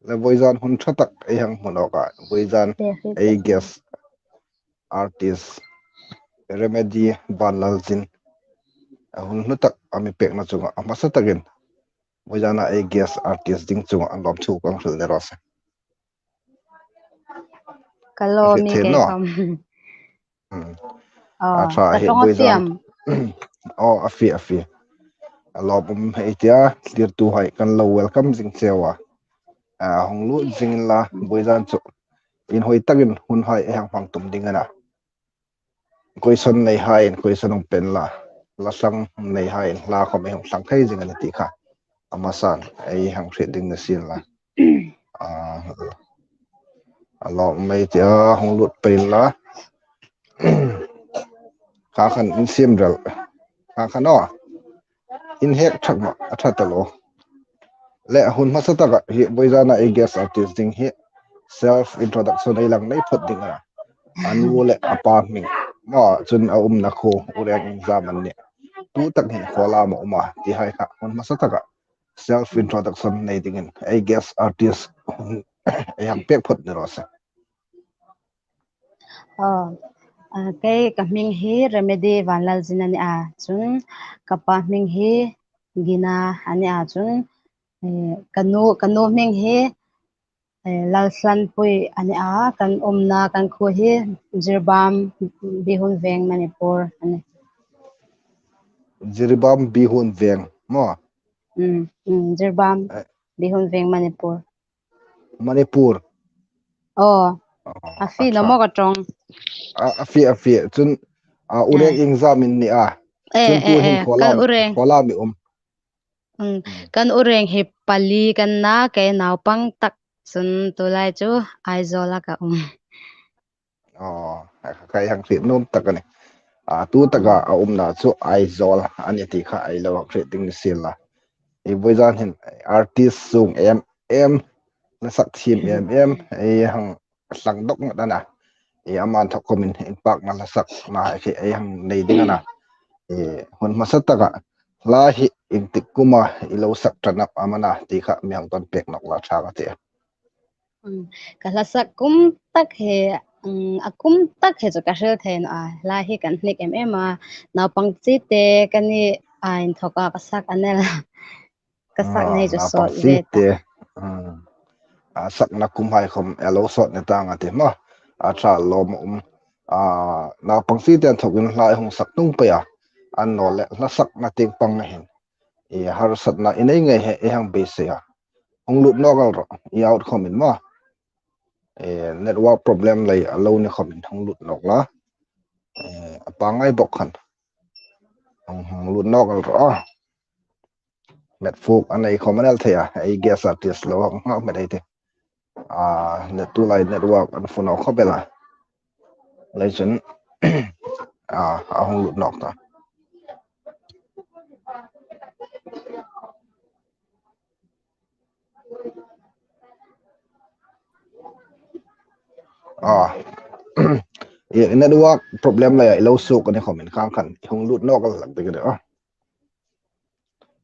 le boizan hun thatak ei hang monoka boizan ei guest artist remedy banlaljin hun nutak ami pek na chunga amasa takin boizana ei guest artist ding chunga anlom chu kang thil ne rose Kalau mi ke kam atra ka he tonga boizan fiam afi alom heitia clear tu hai kan lo welcome jing chewa honglu jingla boizan chu in hoi takin hun hai ehang phang tum dingana question nei hai question ong pen la sang nei hai la khom ehang sang thai jingana ti kha amasan ei hang thre ding na sin la alom mai tia honglut pen la kha khan in sim ral kha khano in hek thakma athatalo le hun masataka hi boizana ei guest artist ding hi self introduction ei lang nei phot dinga anu le apa mi ma chun a na kho urek exam an ne tu tak hin khola ma uma ti hai kha hun masataka self introduction nei dingin ei guest artist ei hang pek phot ne rose cái mình hi remedy vanal jin ani chun kapa mình hi gina ani chun kanu mình hi lalsan pui ani kan omna kan khu hi jirbam bihun veng manipur ani jiribam bihun veng mo jirbam bihun veng manipur afi no mo ka tong afi chun urek exam in ni chun tu hin khola mi kan ureng hi pali kan na ke naw pang tak sun tu lai chu aizola ka kai hang fit nom takani tu taka na chu aizol ani ti kha ai lo creating sila e boizan hin artist sung em na sak thim em e hang sang dok na dana e aman thok komin impact na sak na ke e hang nei dingana e hon masataka la hi intik kuma ilo sak tanap amana ti kha mi hang ton pek nok la thaga te kalasak kum tak he akum tak he chu ka hrel thein la hi kan hnik em naw pang chi te kani in thoka ka sak anel ka sak nei chu so ve ta sak na kum hai khom elo sot ne tanga te ma tha lom na pang si ten thokin lai hong sak tung pa ya an no le na sak na ting pang hen e har sat na inei ngai he e hang be se ya hong lut no gal ro i out khomin ma network problem lai alo ni khomin hong lut nok la apangai bok khan hong lut no gal ro met fuk anei khomanel thea ei guest artist lo ha me dei te net tu lai network an phone kho bela lai chun hong lut nok ta network problem lai lo su kan khomin khang khan hong lut nok gal lak de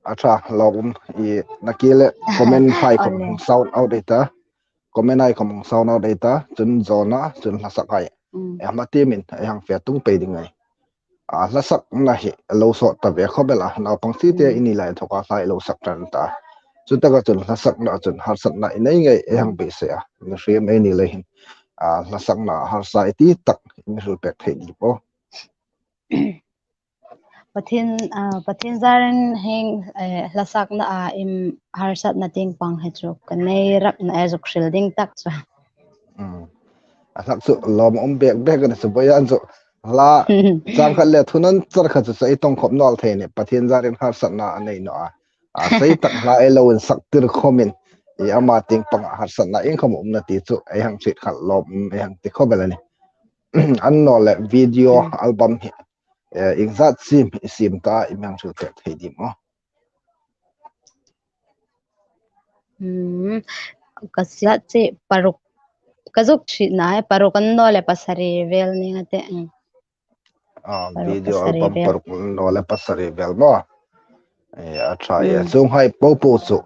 acha logum i nakile comment phai khom sound out data comment ai khom sound out data chun zona chun hasak hai amati min hang fe tung pe ding ai lasak na hi lo so ta ve khobela na pangsi te ini lai thoka sai lo sak tan ta chu ta ga chun lasak na chun har sak na inai ngai hang be se ni frame ai ni le hin lasak na har sai ti tak ni sul pek thei di po pathin zaren heng lasak na im harsat na ting pang he chu kanei rak na azuk shielding tak cha asak chu lom bek kan su boyan chu la chang khat le thunan char kha chu sai tong khop nol the ne pathin zaren harsat na anei no sai tak la elo in sak tir khomin e ama ting pang harsat na ing khom na ti chu ai hang thit khat lom ai hang ti khobelani an no le video album hi exact sim ta imang chu te thei di mo kasia che paruk kazuk chi na paruk an no le pasari vel ni ate video album paruk no le pasari vel mo acha ye chung hai po chu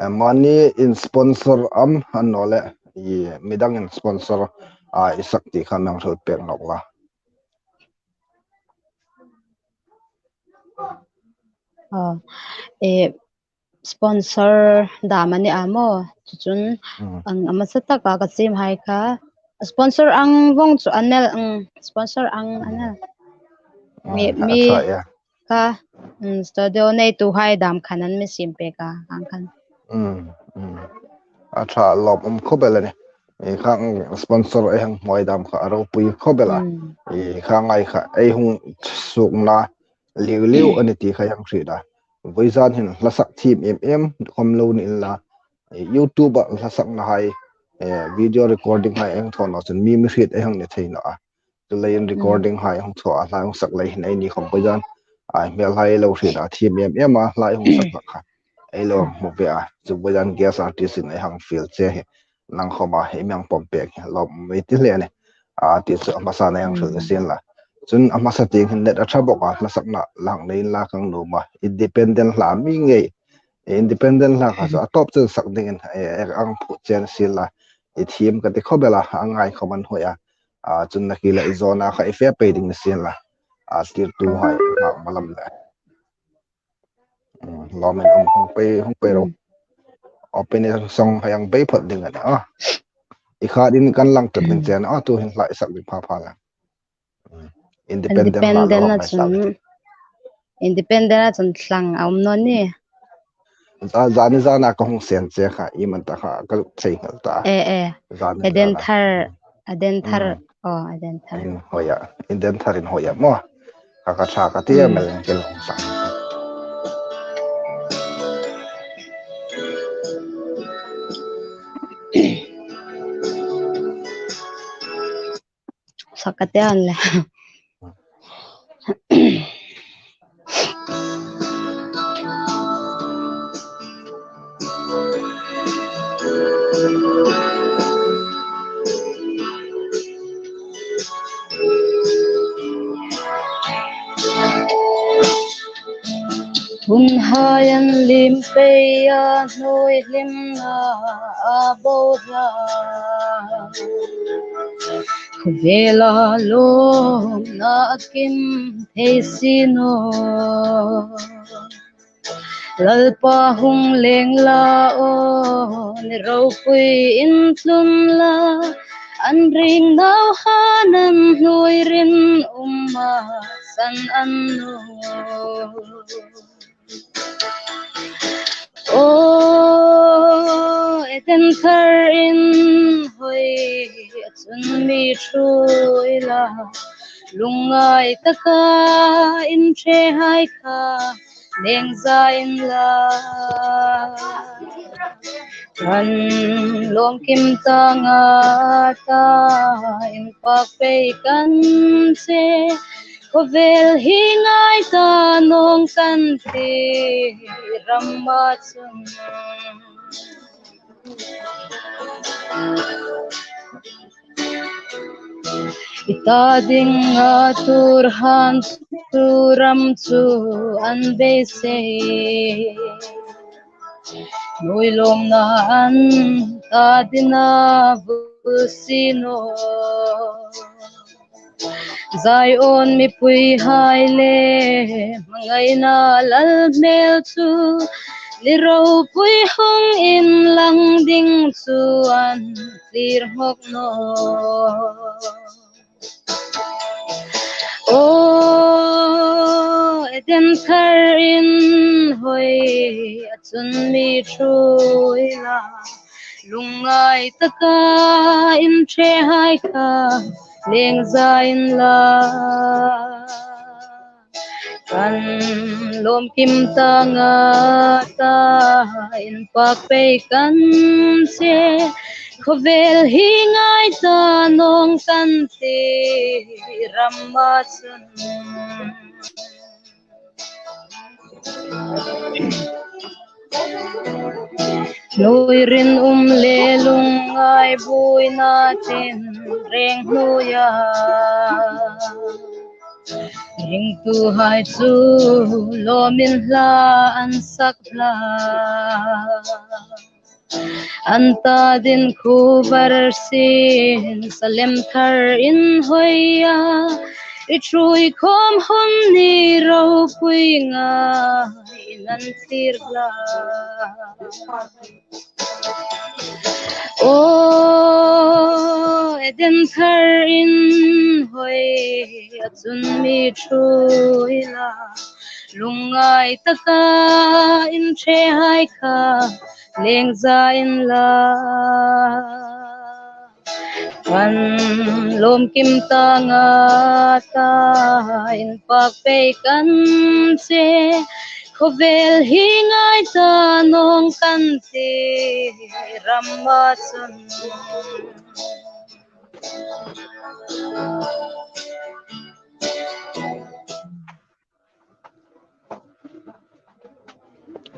money in sponsor anole i midang in sponsor isakti khamang thot pek nokla sponsor damani amo chun ang amasata ka kasim hai ka sponsor ang wong chu anel sponsor ang anel mi ka studio nei tu hai dam khanan mi simpe ka ang khan acha lob khobelani e khang sponsor e hang moi dam kha aro pui khobela e khang ai kha ei hung sukna liu liu ani ti khayang rida voizan hin lasak thim em khomlo ni la youtube lasak na hai video recording hai ang thon chen mi mi hit e hang ne theina a to lein recording hai hung tho a la hung sak lai hin ai ni khom voizan ai mel hai lo rida thim em a lai hung sak kha ai lo mo be a zu voizan guest artist in ai hang feel che nang khoma he myang pompe lo mi ti le ne a ti chu masa na yang thul sen la chun amasa te net a thaboka lasakna lang nei la kang no ma independent la mi nge independent la ka so top chu sak ding ang phu chen sila I thim ka te khobela angai khoman hoya chun na ki la zona kha efe pe ding sen la tir tu hai ma malam la lo men hong pe ro open song hayang be phot ding a ikha din kan lang tat ding chen tu hin lai sak ding pha la independent la lo mai sa independent chun thlang om no ni zani zana ka hong sen che kha I man ta kha kal thei ngal ta zani aden thar aden thar in hoya inden tharin hoya mo ka tha ka te mel kel hong sa sakate an le hun hayan lim pe ya noi lim na abora vela lo na kim theisino lalpa hung leng la o ni ro pui in tlum la an ring nau hanan hlui rin umma san an no eten thar in hoi chun mi thui la lungai taka in che hai kha leng za in la kan lom kim ta nga ta in pa pe kan se Kovel hi ngai ta nong kan ti ramma chun ita ding atur han turam chu an be se noi lom na an ta dina busino zai on mi pui hai le mangai na lal mel chu liro pui hong in lang ding chu an tir hok no eden thar in hoi achun mi thui la lungai taka in che hai kha leng za in la kan lom kim ta nga ta in pa pe kan se khovel hi ngai ta nong kan ti ramma chun loi rin le lungai bui na tin reng hnuya ring tu hai chu lo min hla an sak hla anta din khu barsin salem thar in hoya itrui khom hon ni ro pui nga inan sirla o eden thar in hoi achun mi truila lungai taka in che hai kha leng za in la kan lom kim ta nga ta in pak pe kan se khovel hi ngai ta nong kan te ramma chun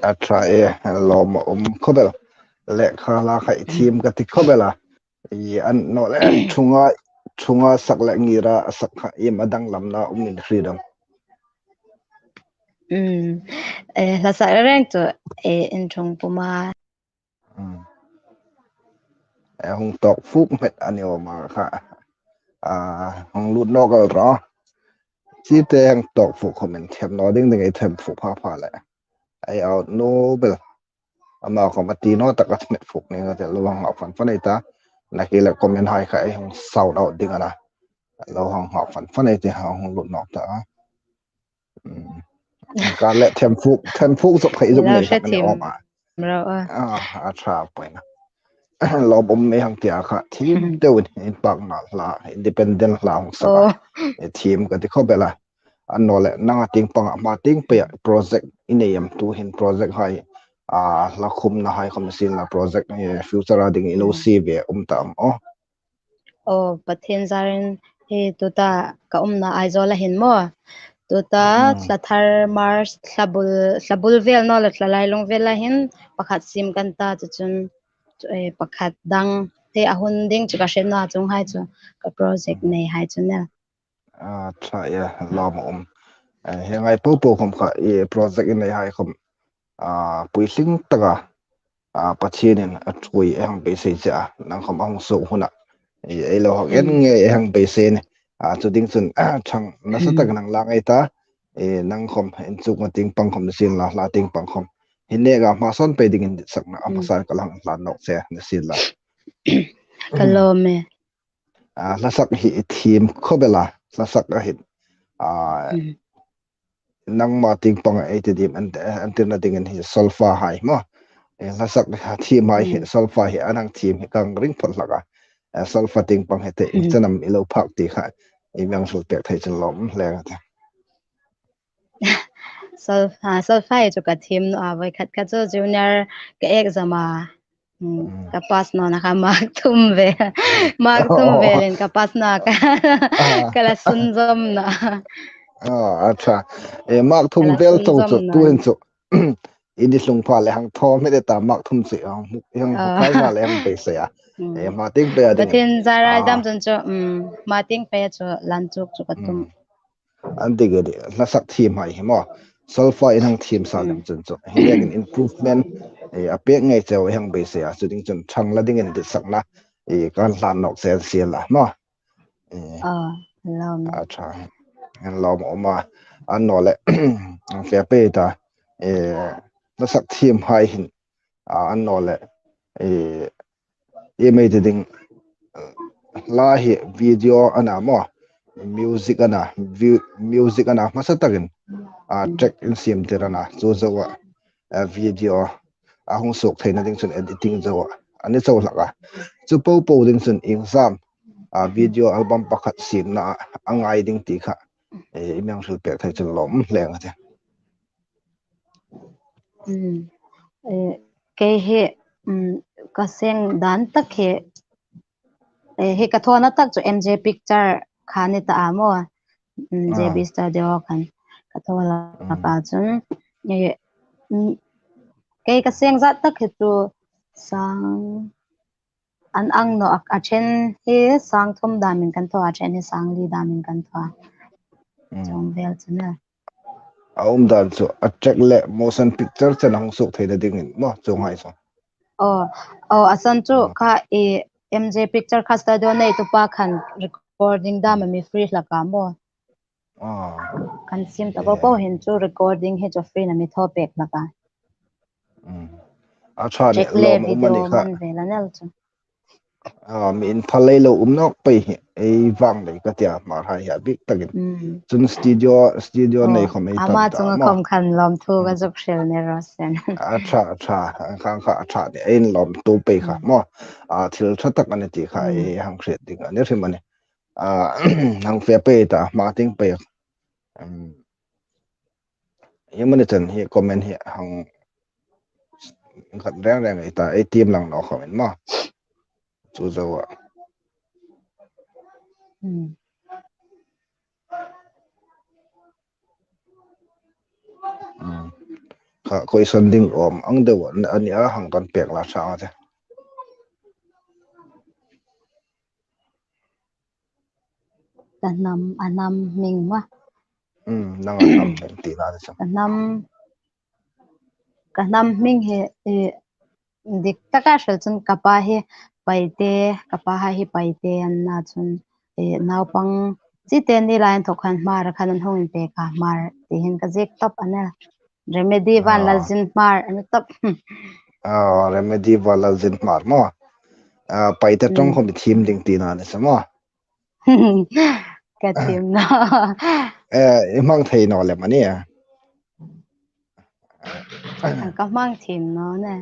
atra e lom khobel le khala khai thim ka ti khobela I an no le chunga sak le ngira sak kha im adang lamna min freedom la sa reng to in chung puma hong tok phuk met anio ma kha hong lut no gal ro chi te hang tok phuk comment them no ding ding ai them phuk pha le ai out nobel ama ko mati no takat met phuk ni ga te luang ngọc fan fan ai ta na ki le comment hai kha ai hong shout out ding ana lo hong ngọc fan ai te hong lut nok ta ka le them phuk zop khai zop nei kha ni om a tra point lo bom me hang tia kha thim teun in pak na la independent la hong sa thim ka ti khobela an no le nanga ting pang ma ting pe project inayam tu hin project hai la khum na hai khom sin la project future ading ilo cv tam pathen zarin he tuta ka na aizola hin mo tuta tlathar mars thlabul vel no la tlalai long vel la hin pakhat sim kan ta chun pakhat dang te ahun ding chu ka shen na chung hai chu ka project nei hai chu na tha ya lom hengai po khom kha project in nei hai khom puising taga pachinin atui hang be se cha nang khom ang so huna ai lo hok en nge hang be se ne chu ding chun thang na sa tak nang lang ai ta nang khom en chu ma ting pang khom sin la ting pang khom hinne ga ma son pe ding in sakna amasar kalang la no se ne sin la kalome la sak hi thim khobela la sak a hit nang ma ting pang ai te dim antina ding in hi solfa hai mo la sak thi mai hi solfa hi anang thim hi kang ring phot laga solfa ting pang hete chanam ilo phak ti kha imang sul pek thai chen lom leng ta solfa chu ka thim no avai khat ka chu junior ka exam ka pas no na ka mark thum ve len ka pas na ka kala sunjom na acha mark thum bel to chu tu hin chu ini lung pha le hang tho me de ta mark thum se hang phai ma le hang pe se ya ma ting pe ading pathen zara dam chun chu ma ting pe chu lan chuk chu ka tum andige de la sak thim hai mo sulfa in hang thim sa lam chun chu hinegin improvement ape ngai cheu hang be se a chuting chun thang la ding in de sakna kan hlan nok se sia la mo lom acha en lom oma an no le fe pe ta la sak thim hai hin an no le e mai de ding la hi video ana mo music ana masatagin track in sim terana zo zo video ahung sok thaina ding chun editing zo ani zo laka chu po ding chun exam video album pakhat sim na angai ding ti kha imang sul pek thai chun lom leng ate ke he ka seng dan tak he ka thona tak chu mj picture khani ta amo jb studio khan ka thola ka chun ke ka seng za tak he chu sang an ang no a chen he sang thum da min kan tho a chen he sang li da min kan tho chong vel chuna dan chu attract le motion picture chen hong sok thaida ding mo chong hai so asan chu kha MJ picture kha studio nei tu pa khan recording da mi free la ka mo kan sim ta po hin chu recording he cho free na mi tho pek la ka acha ne check le lom video umani kha man ve la nel chu min phalai lo umnok pe ei wang dei ka tia mar hai ya big tagin chun studio nei khom ei ama tan ta chunga ma khom khan lom thu ga jok shel ne ro sen acha khang kha acha de ein lom to pe kha mo thil tha tak ani ti kha e hang khret ding ani rimani hang fe pe ta marketing pe yemani chen hi comment hi hang khat rang rang ai ta ATM lang no comment ma chu zawa kha question ding om ang de wan ani a hang kan pek la sa ate anam ming ma nang anam meng ti na de kanam ming he dik taka shel chun kapa he paite kapa ha hi paite an na chun naw pang chi te ni lain thok khan mar khan an hong te ka mar ti hin ka jek top ana remedy van lalzin mar an top remedy wala zin mar mo paite tong khom thim ding ti na ne sama ka tim na mang thei no le mani ka mang tim no ne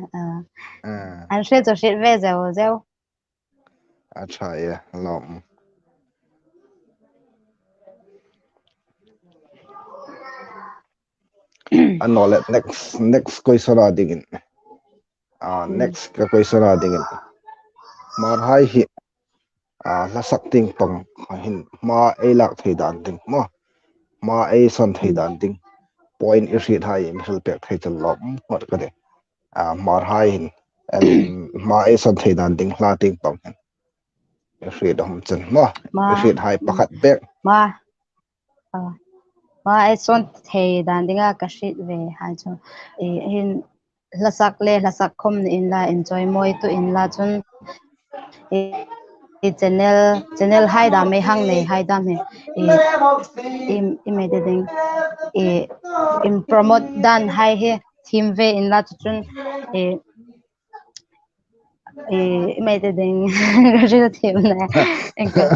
an she cho shit ve zeu acha ye lom anole next question adingin next ka question adingin mar hai hi la sak ting pang hin ma ei lak thei dan ding ma ei son thei dan ding point is hit hai misal pek thei chal lom hot ka de mar hai hin ma ei son thei dan ding la ting pang hin is dom chen is hai pakhat bek ma ai son thei dan dinga ka shit ve hai chu hin lasak khom in la enjoy moi tu in la chun channel hai da me hang nei hai da me me de ding in promote dan hai he theme ve in la chun me de ding ri da theme na engkel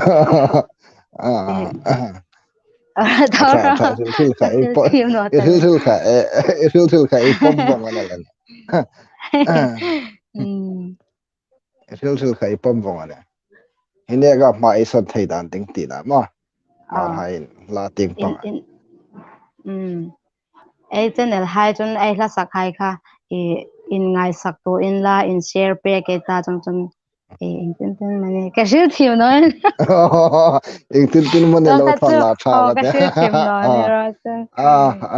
acha thil kha ei pom bong ana lan thil kha ei pom bong ana hine ga ma ei son thei dan ding ti na ma mar hai la ting pang ei channel hai chun ei la sak hai kha in ngai sak to in la in share pe ke ta chung in tin mane ka shil thiu no in tin mane lo tha la tha ga ka shil thiu no ni ra chen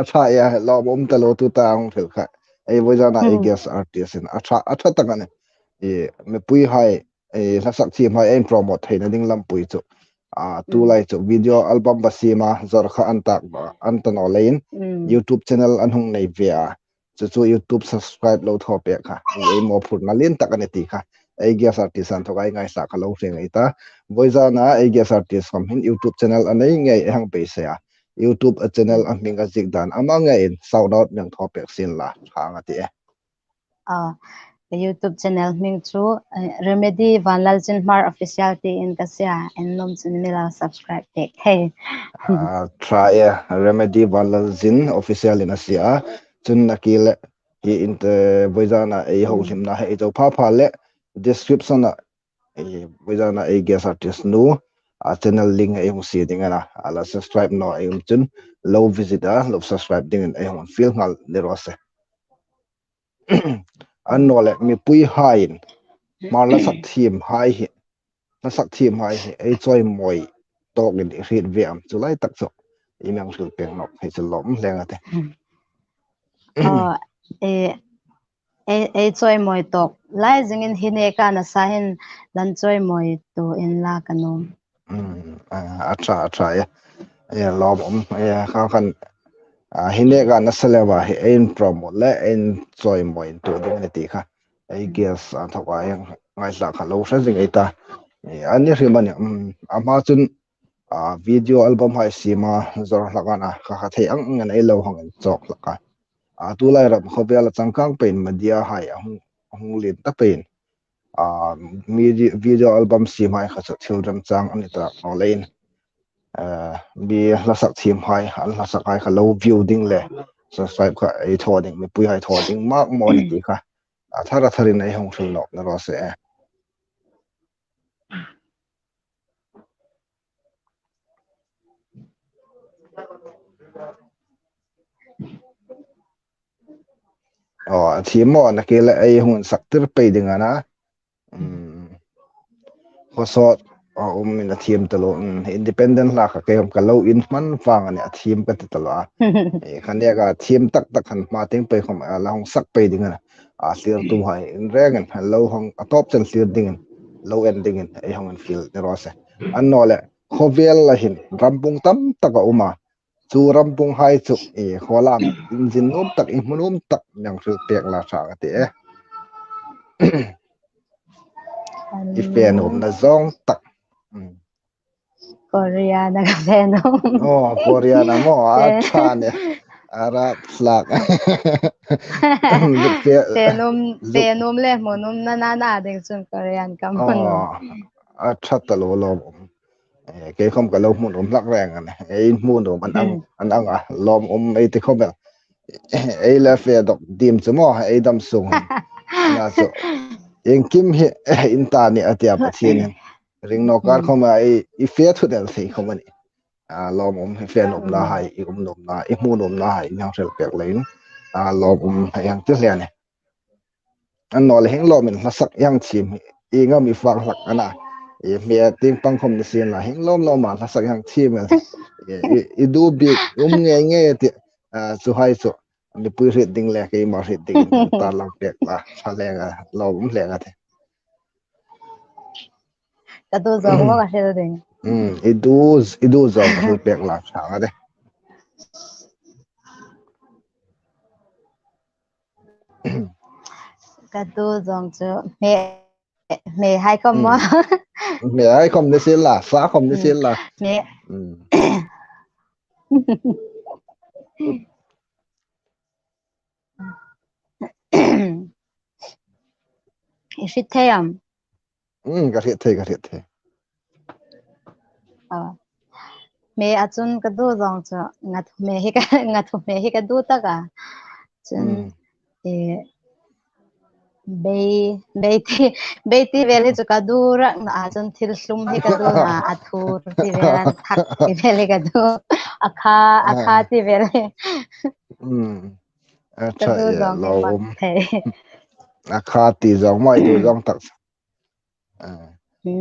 acha ya lo bom ta lo tu ta ang thil kha ei bojana ei guest artist in acha ta ga ne me pui hai ei la sak thi mai en promote theina ding lam pui chu tu lai chu video album basima zor kha antak antano lein YouTube channel anhung nei via chu YouTube subscribe lo tho pe kha ei mo phur na len tak ani ti kha ei guest artist an thokai ngai sa kha lo reng ai ta boizana ei guest artist kom hin YouTube channel anei ngai hang pe se YouTube channel aming zik dan amang ngai shout out nang tho pe sin la hang ati YouTube channel ming chu remedy vanlal chin mar official te in kasia en nom chun mila subscribe te hey try remedy vanlal zin official in asia chun nakile hi in te boizana ei ho him na he to pha le description na ei boizana ei guest artist nu channel link ei hong si dingana ala subscribe no ei chun low visitor low subscribe ding ei hong feel ngal le rose anole mi pui hain mar la sak thim hai hi la sak thim hai hi ei choi moi tok in rit viam chulai tak cho imang sul peng nok he chlom leng ate e choi moi tok lai jingin hine ka na sa hin lan choi moi to in la kanom acha ya lom ya khan hine ga na selewa he ein promo le ein choi moi to ding ne ti kha ai gas an thok ai ngai sa kha lo sa jing eta ani rimani ama chun video album hai sima zor lagana kha thei ang ngan ai lo hang chok laka tu lai ram khobel changkang pein media hai hung lit ta pein video album sima kha children chang ani ta olein bi lasak thim hai an lasak ai kha low view ding le subscribe kha ai tho ding mi pui hai tho ding mark mo ni ti kha thara tharin ai hong thul nok na ro se thim mo na ke la ai hong sak tir pe ding ana hosot min a thim talo independent la ka ke ka low in man wang ani a thim ka ti talo khania ga thim tak tak khan ma teng pe khom la hong sak pe ding ana sir tu hai in reng an lo hong atop chen sir ding low ending ai hong an feel ne ro se an no le khovel la hin rampung tam taka uma chu rampung hai chu kholam injin nom tak i munum tak nyang sul pek la sa ka te ifen na zong tak Korea na ka Venom Korea na mo chane Arab flag Venom le monum na ding chun Korean ka mon talo lo cái không cả lâu muốn lắc rèn ấy muốn đồ ăn lom ấy thì không ấy là phải đọc điểm chứ mà ấy đâm sung là chỗ yên kim hiện in ta nè ở tiệm bát thiên ring nó cả không ấy phê thu del thì không anh lom phê nôm là hay nôm là muốn nôm là hay nhau sẽ bẹt lấy lom hay hàng tiếc liền này anh nói là hình lom mình là sắc yang chim ý ngắm mi phang sắc anh mẹ tiếng băng không được xin là hình lom mà là sắc hàng chim idu big nghe thì số hai số đi bơi reading lẹ cái mà reading ta làm việc là sao lẹ lom lẹ thế cái đó giống mà cái đó idu giống cái việc là sao đấy cái đó giống cho mẹ hai con mà mẹ hai con được xin là xã không được xin là mẹ Is thế am cái thiệt thế mẹ achun cái đó giống cho ngắt mẹ hi cái đó ta cả chun Beiti vele chu kadura na chun thil hlum hi kadu na athur ti vela thak ti vele kadu akha ti vele kadu lom akha ti zong mai du zong tak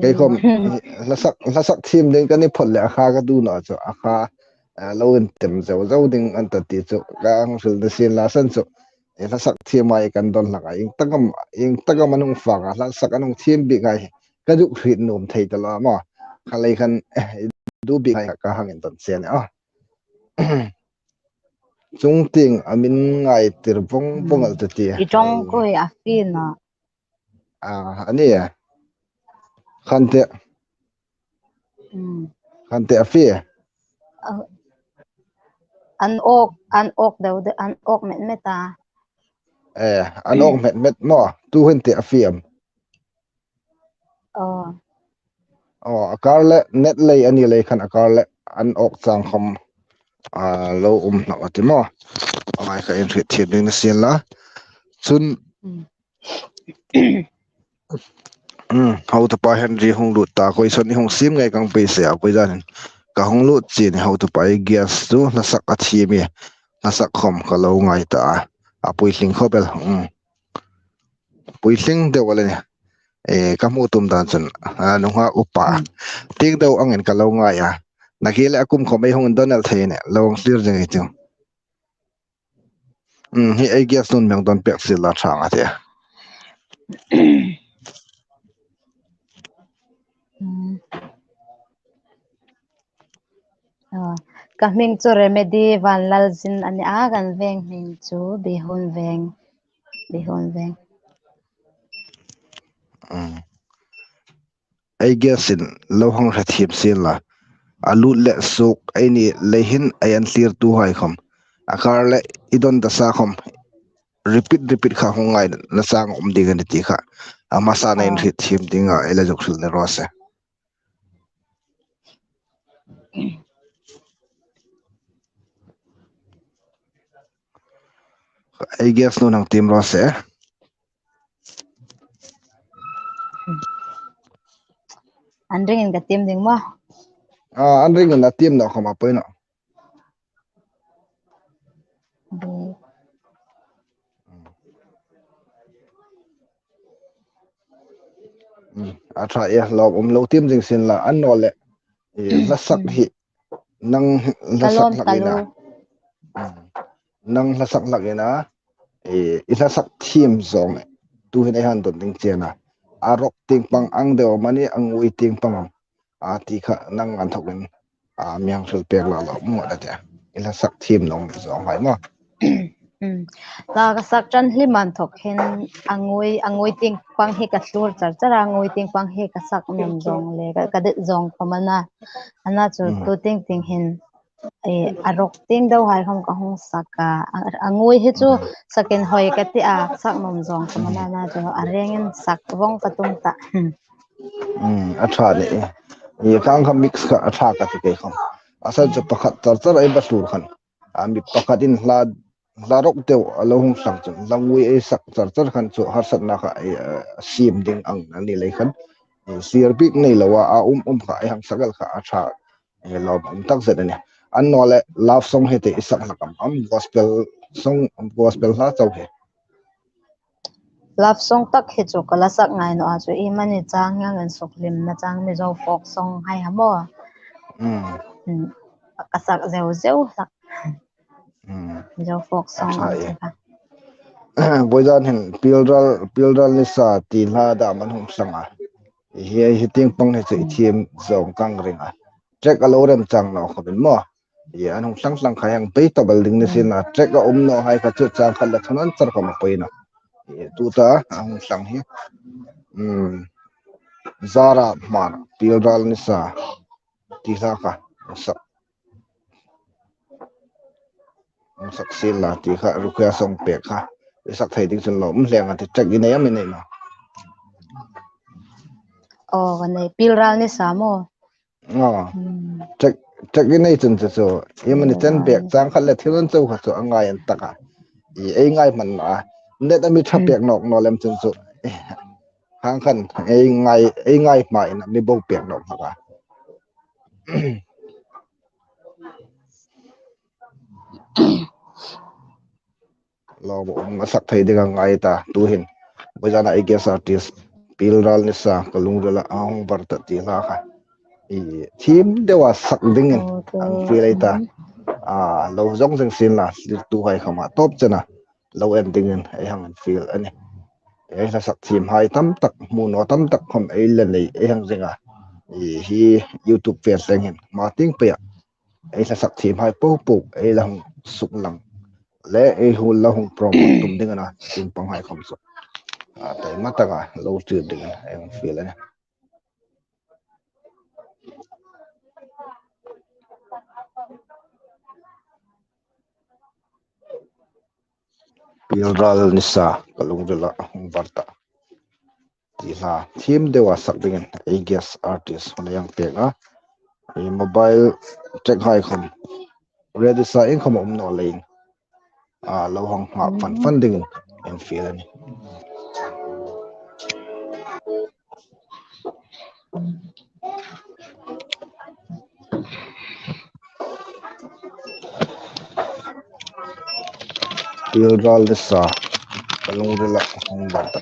cái không là sắc thêm đến cái này phật lẽ akha cái du nó cho akha lâu in tem dấu dấu đinh anh ta ti cho gang sul de sin la san cho là sắc thêm mai kan don là in tagam anong phang là sắc anong thêm bị ngay cái dụ hit nôm thấy ta la mà khai lấy khăn du bị ngay cả hàng in ton sen chung ting amin ngay tir bong bong al ti I trong ko hi afin na ani khante afi an ok đâu an ok met ta an ok met mo tu hin te afiam akarle net lay ani lay khan akarle an ok chang khom lo na ati mo ai ka in rit thiam ding na sian la chun how to pa Henry hong lut ta koi son ni hong sim ngai kang pe se a koi jan ka hong lut chi ni how to pa gas tu na sak a thi mi na sak khom ka lo ngai ta a pui hling khobel pui hling de wala ni ka mu tum dan chun nu ha upa tik do angin ka lo ngai na ki le akum khom ei hong Donald the ne long clear jeng ei tu hi ai gas nun meng don pek sil la thang a te ka ming chu remedy van lal jin ani a kan veng ming chu bihun veng ai gasin lo hang ra thiep sin la alu le suk ai ni lehin ayan clear tu hai khom akar le idon da sa khom repeat kha hongai na sang ding ani ti kha ama sa na in rit thim dinga ela jok sul ne rose ai gas no nang tim rose Andring in ka tim ding mo anring na tim na khoma poino atha ya lo tim jing sin la an no le la sak hi nang la sak kalom lakina kalu nang la sak lakina ila sak thim zong tu hin han don ding chena arok ting pang ang de mani ang ui ting pang ti kha nang an thokin myang sul pek la lo mo da ja ila sak thim nong zong hai mo la ka sak chan hliman thok hen angoi ting pang he ka tlur char angoi ting pang he ka sak nom zong le ka de zong pamana ana chu tu ting hen arok ting do hai khom ka hong saka angoi he chu saken hoi ka ti sak nom zong pamana na chu arengen sak wong patung ta atha ne ye kang kha mix kha atha ka ti ke khom asal chu pakhat char ai basur khan ami pakhatin hlarok te alohung sang chu langui ai sak char khan chu har sat na kha sim ding ang ani le khan sir bik nei lawa kha ai hang sagal kha atha lo tak zet ani an no le love song he te isak lakam gospel ha chau he love song tak he chu kala sak ngai no a chu i mani chang yang an suklim na chang mi zo folk song hai hamo ka sak zeu sak mi zo folk song ang che ka boydan hin pilral ni sa ti hla da man hum sanga hi ting pang he che thiem zong kang ringa trek alorem chang no khobin mo ye anong sang khayang pe to building ni sin trek a no hai ka chu chang khala thanan char ka ma poina ye tu ta ang sang hi zara man pilral ni sa ti hla ka sak sil la ti kha rukya song pe kha sak thai ding chun lo mhleng a ti trek gi nei am nei no nei pilral ni samo trek gi nei chun chu yemani ten bek chang khat le thilon chau kha chu angai an taka ei ngai man na net ami thapek nok no lem chun chu hang khan ei ngai ma ina mi bo pek nok ha lo sak thai ding ngai ta tu hin bojana I guess artist pilral ni sa kalungdala ahong barta ti la kha thim dewa sak dingin ang feel ai ta lo zong jeng sin la tu hai khama top chana lo en dingin ai hang an feel ani ai la sak thim hai tam tak mu no tam tak khom ai la nei ai hang zenga hi youtube page lengin marting pe ai la sak thim hai po ai la suk lang le ai hu la hung promote tum dingana tim pang hai khom so tai mata ga lo tu dingin ai hang feel ani pilral nisa kalungdala hung barta ha theme dewa sak dingin I guess artist yang peka mobile check hai khom ready sa in khom no lein lo hong ma fan dingin en feel ani pilral nisa kalungdala hung barta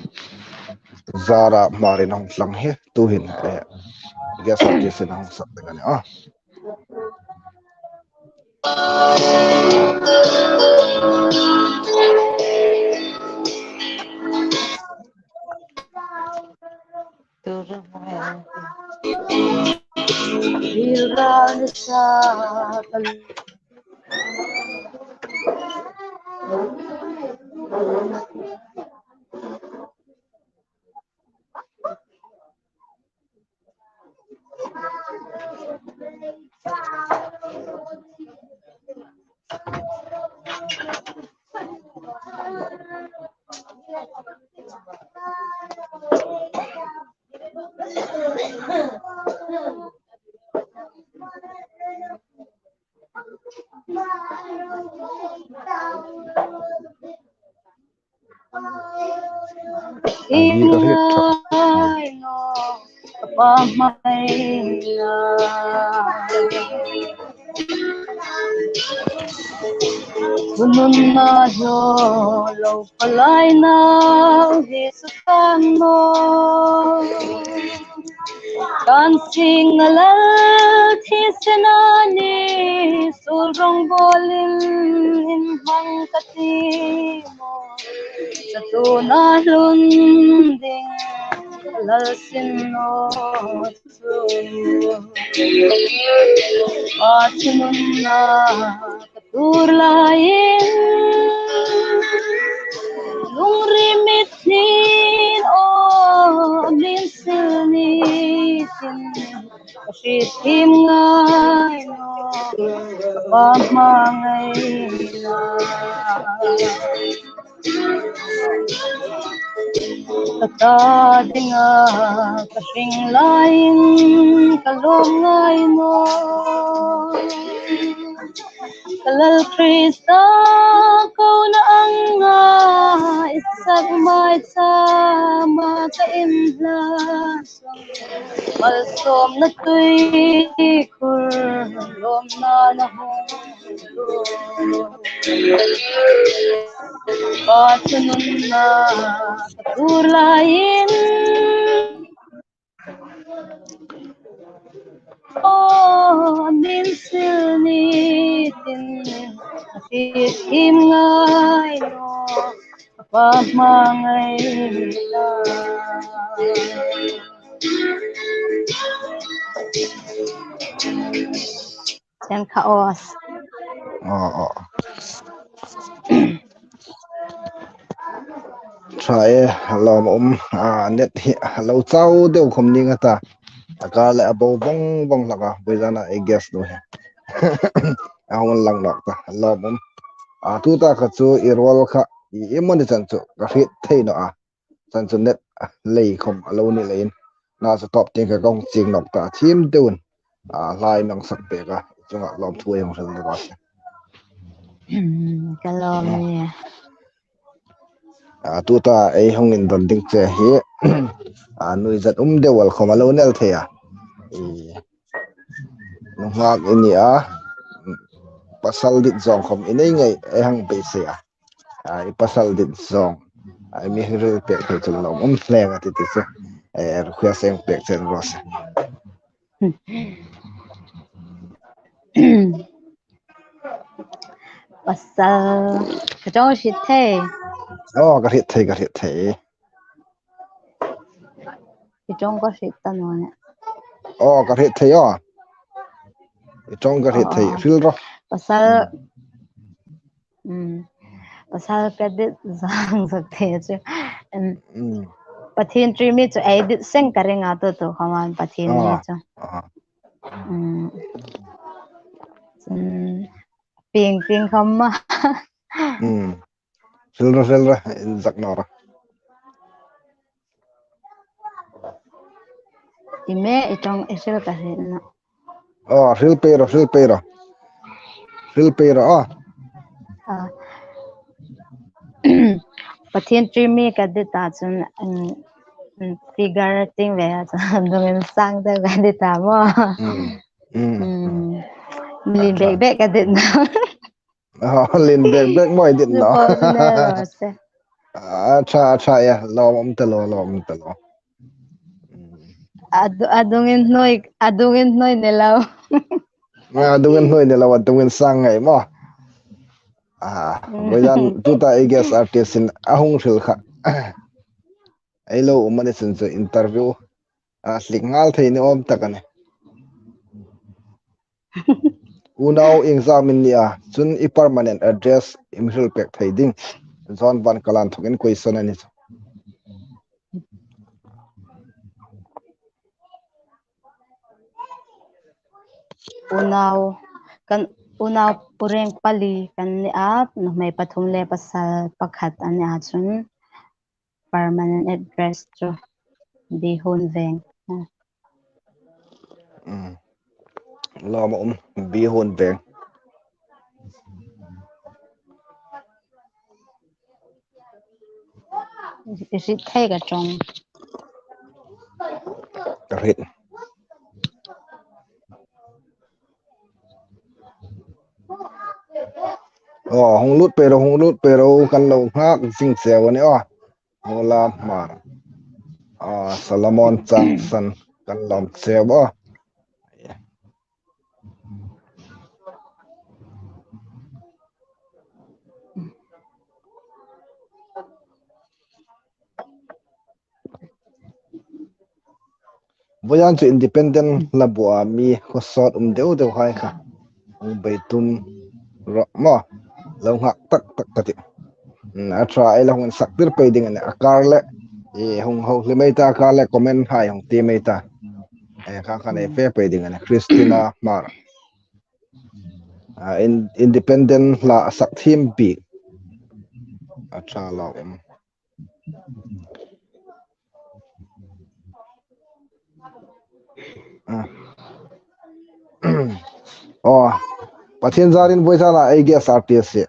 zara marin hong slang he tu hin guess artist in hong sak dingin pilral ni sa Agi ka hit thak Inay no kapamay na bunun na yo lo palay na hisutan mo dancing alal thisenani surong bolin hang katimo satuna lunding lalsino tu atunun na katurlayin lung rimitnin o minsilnitin kasitim ngay no kapamangay na katadinga kasing lain kalungay mo kalal Krista kau na ang isag may sama kaimlas malsom na tuy kurlom na nahong patunun na katulayin minsilnitin nakikim ngay no kapamangay na yan kaos try lom net hi lo chau deu khom ni ngata aka la abo bong bong laka boizana I guess no he awon lang nok ta lom tu ta kha chu irwal kha I emoni chan chu ka hit theino chan chu net lei khom alo ni lein na chu top ting ka gong ching nok ta thim deun lai nang sak pe ka chunga lom thui hong san ba kalom ni tu ta ai hong in don ding che hi nui zat dewal khom alo nel thea no ngak ini pasal dit zong khom inei ngai ai hang pe se ai pasal dit zong ai mi ru pe pe chu lom fleng ati ti se khua seng pe chen ros pasal kajong shite ka hit thei kajong ko shita no ne ka hit thei chong ka hit thei fil ro pasal pasal kadit zang sakte chu pathin tri mi chu edit seng karenga to khaman pathin mi chu ping khamma fil ro zak nora ime itong isil kasi na fil pe ro pathin tri mi kadit ta chun figure ting ve dongin sang da kadit ta mo lin bek kadit na lin bek mo edit no se cha ya lom ta lo adungin noi nelaw adungin noi nelaw adungin sang ngai mo boyan tuta I guess artist in ahung ril kha ai lo umani sin chu interview slingal theini om takane unau examine nia chun I permanent address imril pek theiding zon ban kalan thokin question ani unaw kan unaw pureng pali kan ni at no may pathum le pasal pakhat ani a chun permanent address chu bihun veng lo ma bi hon veng isi thai ka chong ka hit hong lut pero kan lo ngak sing sewa ni hola ma Solomon Johnson kan lom sewa voyan chu independent la bua mi khosot deu hai kha beitum ro mo lo ngak tak kati a tra ai la hon saktir pe ding ne akar le hong ho le mai ta ka le comment hai hong ti mai ta kha kha ne fe pe ding ne Christina Mar independent la sak thim bi a tra lo pathian zarin boisana ai ge sarts se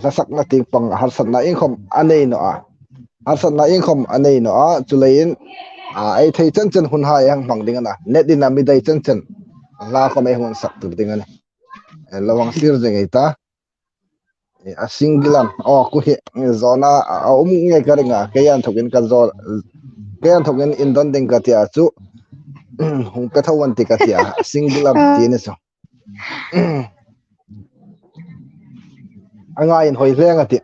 la sak na ting pang har sat na ing khom anei no har sat na ing khom anei no chulein ai thei chen chen hun hai hang mang ding na net din mi dai chen chen la ko mai hun sak tur ding na lawang sir jeng eta a singilam ku he zona nge karinga ke yan thokin ka zo ke yan thokin indon ding ka tia chu hung ka thawan ti ka tia singilam ti ne so anga in hoi reng ati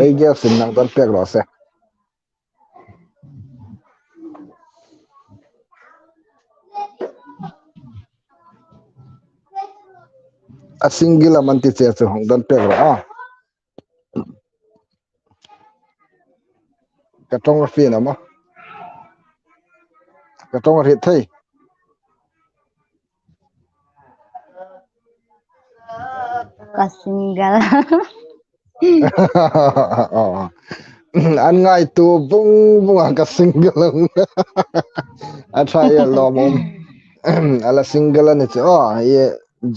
ai ge sin nang don pek ro se a singilam anti che chu hong don pek ro ka tong fi na ma ka tong ri thei kasingal an ngai tu bung bung ka singilam a try lo mom ala single ni chu ye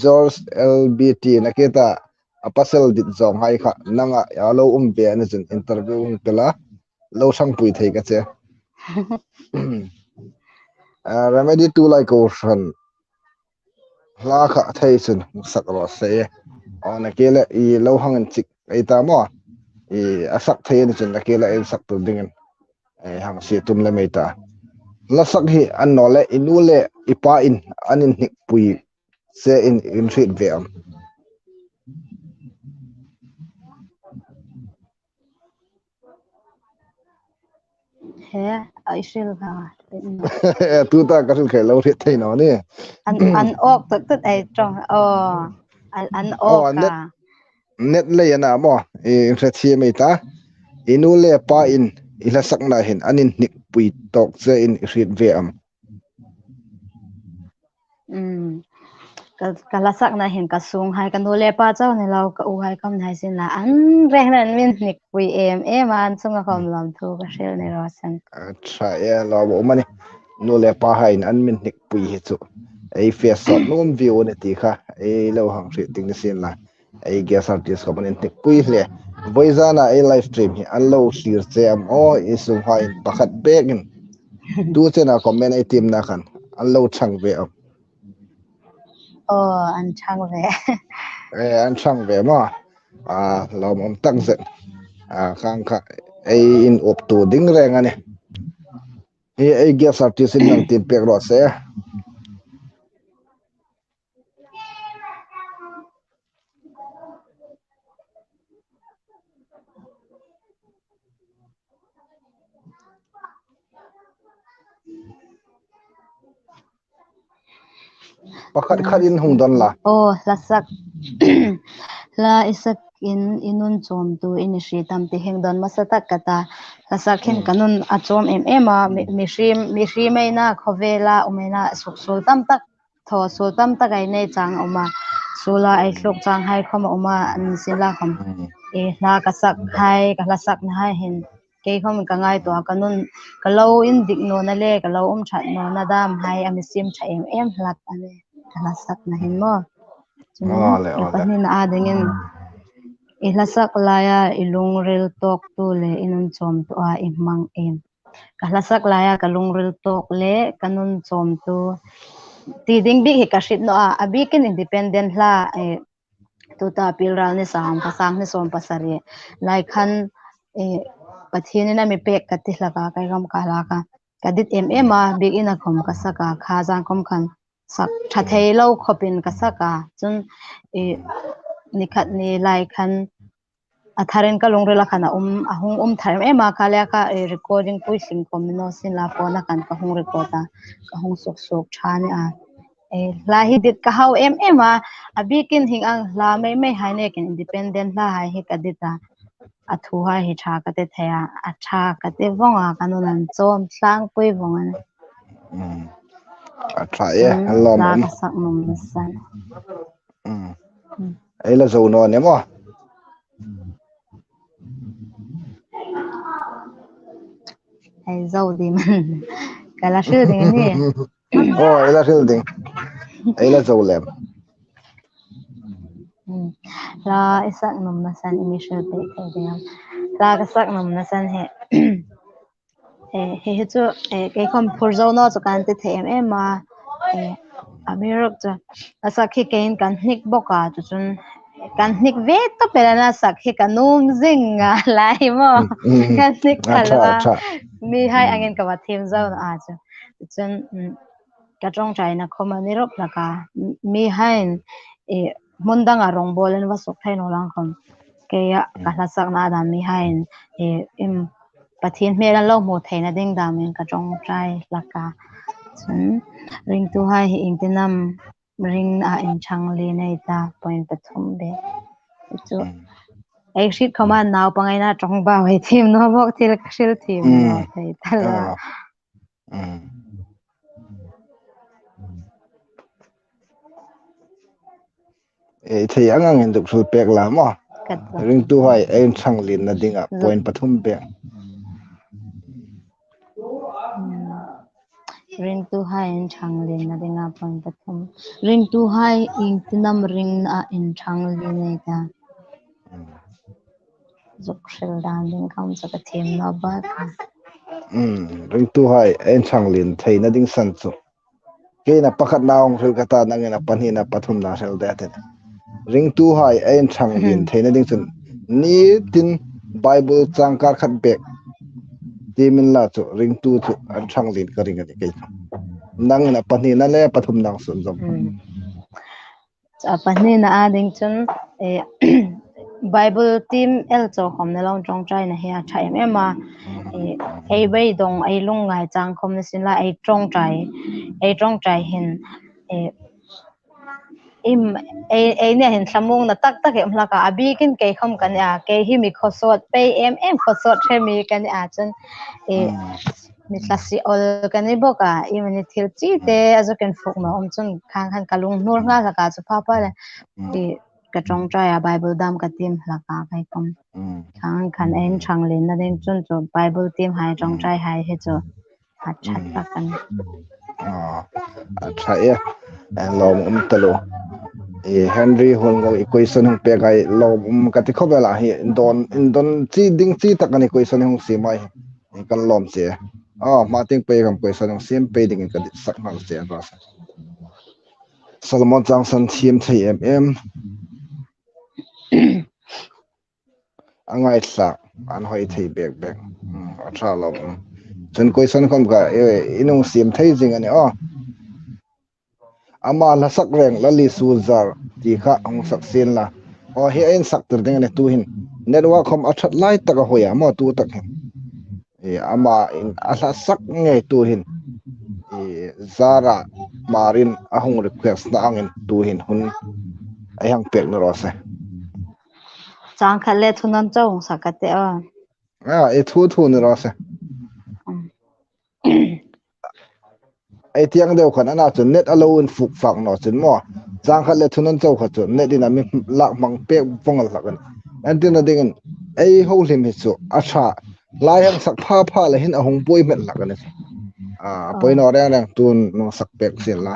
George LBT naketa apasel dit zong hai kha nanga ya lo be ani chun interview pela lo sang pui thei ka che remedy to like ocean la kha thei chun sak ro se ona kele I lo hangan chik ai ta mo asak thei ni chun nakela el sak tu dingen hang si tum le meita la sak hi an no le inule ipa in anin hik pui se in treat ve am he ai shil ka tu ta ka sul khai lo ri thei no ni an ok tak ai chong an ok ka net le yana mo in thre thi meita inule pa in ila sak na hin anin hik pui tok se in treat ve am kalasak na hin kasung hai kan dole pa chaw ne lau ka u hai kam nai sin la an reng ran min nik pui em an sunga khom lam thu ka shel ne ro san tra lo bo mani no le pa hain an min hik pui hi chu ai face shot nom view ne ti kha ai lo hang ri ting sin la ai guest artist ko manin hik pui hle voizana ai live stream hi an lo shir che am isu hain pakhat begin tu chena comment ai team na khan an lo thang ve am an chang ve an thang ve ma lom om tang zet khang kha ai in op tu ding reng ani ai guest artist in nang tin pek ro se pakhat khat in hung don la lasak la isak in inun chom tu in shri tam ti heng don masata kata kasakhin kanun achom ema mi shri mai na khovela umena suksul tam tak tho sul tam tak ai nei chang oma sula ai thluk chang hai khom oma an sila khom na kasak hai kalasak na hai hin ke khom ka ngai to kanun kalau in dik no na le kalau chat no na dam hai amisim tha em hlat ane kalasak na hin mo chun ipani na adengin ilasak laya ilung ril tok tu le inun chom tu a imang em kalasak laya kalung ril tok le kanun chom tu ti ding big hi kashit no a abikin independent la tu ta pilral ni sam pasang ni som pasari lai khan pathini na mi pek katila ka kai ram kala ka kadit a big ina khom kasaka khajang khom khan sak thathei lo khopin kasaka chun nikhat ni lai khan atharen ka longrela khana ahung tharim ema khalya ka recording puising komino sin la phone kan ka hung recorda ka hung sok thani a la hi dit ka hau ema abikin hing ang la mai haine ken independent la hai he kadita athu ha hi tha ka te thaya atha ka te vonga kanunan chom tlang pui vonga atha hello la ka sak mum san ai la zo no ne mo ai zo di man kala shu ding ni oh ai la shil ding ai la zo lem la isak mum na san initial te ding la ka sak mum na san he he chu ke khom phurzo no chu kan te them ema amirok cha asak hi kein kan hnik boka chu chun kan hnik ve to pelana sak hi kanum zinga lai mo kan hnik khalwa mi hai angin ka wa them zo na a chu chun ka trong chai na khoma ni rop laka mi hain mundang a rong bolen wa sok thain olang khom ke ya ka la sak na da mi hain im pathin mera lo mo theina ding da men ka trong chai laka chun ring tu hai hi ingtinam ring a in chang le nei ta point pathum be chu ai shit khoma naw pangai na trong ba hoi thim no bok thil khil thim no thei tala thei angang hin duk sul pek la mo ring tu hai en chang lin na dinga point pathum pe ring tu hai in chang lin na dinga point pathum ring tu hai ingtinam ring a in chang le nei ta zuk shil dan ding kam sa ka thim no ba ring tu hai en chang lin thei na ding san chu ke na pakhat naung hril kata nangena panhi na pathum na hril da te ring tu hai en chang lin thei na ding chun ni tin bible changkar khat bek timin la chu ring tu chu an chang lin ka ring ani ke nangena panhi na le pathum nang sun jom panhi na a ding chun bible team el cho khom na long trong trai na he a thai ema ei bei dong ei lung ngai chang khom na sin la ei trong trai hin im ei ne hin thamung na tak tak em la ka abi kin ke khom kan ya ke hi mi khosot pe em khosot the mi kan a chun mi klasi ol kan ni boka I mani thil chi te azo ken phuk no chun khan kalung nur nga la ka chu pa pa le ka trong trai a bible dam ka tim la ka kai kom khan en chang len na den chun chu bible tim hai trong trai hai he chu hat chat pa kan thai lom talo Henry Holgo equation hung pe gai lom ka ti khobela hi don chi ding chi takani equation hung si mai kan lom che mating pe kam equation hung sim pe ding ka sak mal che ba Solomon Johnson team 3mm angai sa an hoi thei bek athra lom chen question khom ka inung sim thei jing ani ama la sak reng la li su zar ti kha ong sak sin la he en sak ter ding ne tu hin network khom athat lai taka hoya mo tu tak hin ama in ala sak nge tu hin zara marin ahung request na angin tu hin hun ai hang pek no rose chang khale thunan chong sakate a e thu ni ro se ai tiang deuh khan ana chun net alo in fuk fak no chun mo chang khat le thunan chau khat chu net in ami lak mang pe pongal lakan antina dingen ai ho hlim hi chu a tha lai hang sak pha la hin a hong poi met lakan poi no re nang tun no sak pek sil la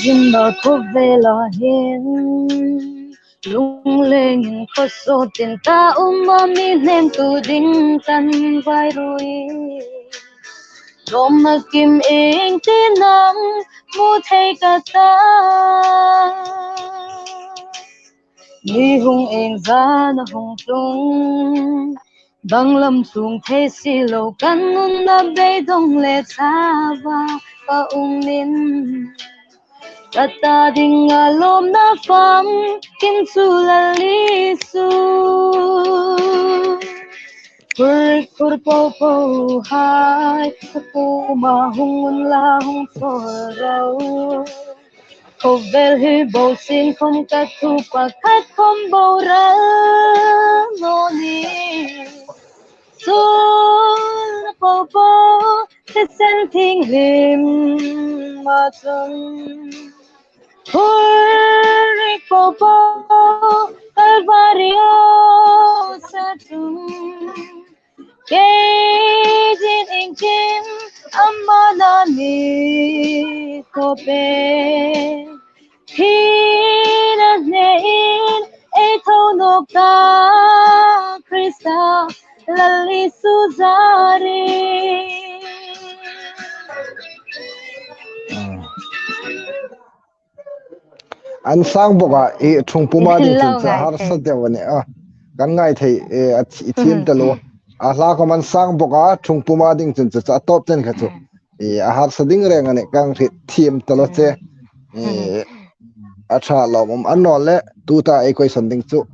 Zin ba ko vela hin lung lên có số tiền ta mi nem tu ding tan vai rui rom ma kim eng tin nam mu thei ka ta mi hung eng za na hung tung bang lam sung thei si lo kan nun na be dong le cha ba pa min Kata ding alom na fam kim su la li su Kur po hai pu ma hung la hung so rau Ko vel hi bo sin không ka thu pa khat không bo ra no ni Sul po te sen thing him ma chung Hurry popo Calvario satum Gazing in Jim Amanani Kope Hinas nein Eto nokta Krista Lali Suzari an sang boka e thung puma ding chun cha har sa dewani kan ngai thei e thim talo a hla ko man sang boka thung puma ding chun cha top ten kha chu a har sa ding reng ani kang thim talo che a tha lo an no le tu ta e koi san ding chu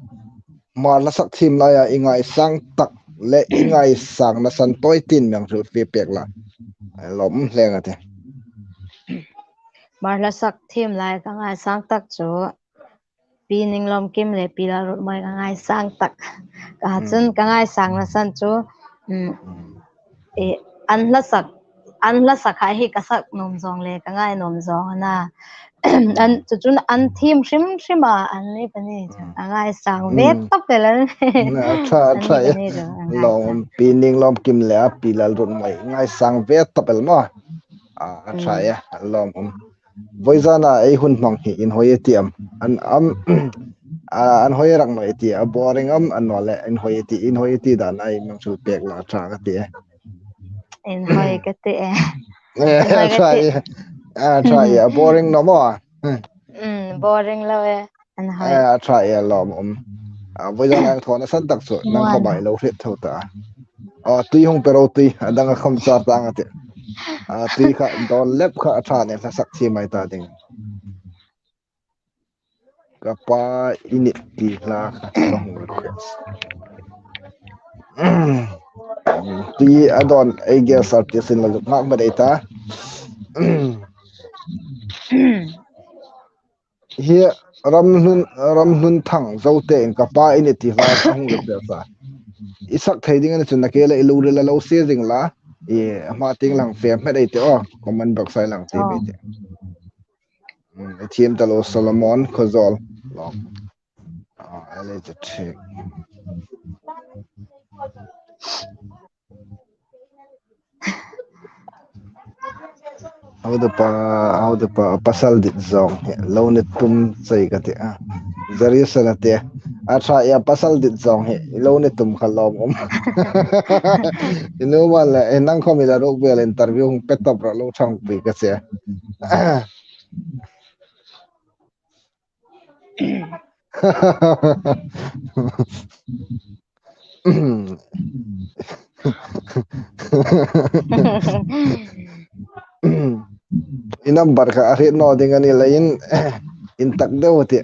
ma la sak thim la ya ingai sang tak le ingai sang na san toy tin myang chu pe pek la lom hleng ate Marla sak thêm lại ka ngai sang tak chu pi ning lom kim le pi la ro mai ka ngai sang tak ka chun ka ngai sang na san chu e an la sak hai hi ka sak nom zong le ka ngai nom zong na an chu chun an thim shim an ni pani ka ngai sang vet tak pe la tha lom pi ning lom kim le pi la ro mai ngai sang vet tapel mo tha ya lom voizana ei hun mang hi in hoi tiam an hoi rang noi ti a boring an no le in hoi ti dan ai mang chu pek la tha ka ti in hoi ka ti try ya boring no mo boring lo an hoi try ya lom voizana ang thona san tak chu nang khamai lo hret thota tui hong pero tui adang kham char tang ate tui kha don lep kha tha ne la sak chi mai ta ding kapa init ti la long request tui adon ai guess artist in la mak ma data here ramnun thang zote in kapa init ti la hong request isak thai ding na chun na ke la ilu la lo se ding la ma ting lang fe ma dai te comment box sai lang te be te team talo Solomon Khozol long ele te thik how the pasal dit zong lo ne tum chai ka te zari sala te atha ya pasal dit zong he lo ne tum khalom ino wala enang ko mi la ro bel interview hung petop ra lo thang pi ka se Number ka arit no dengan ni lain intak deu ti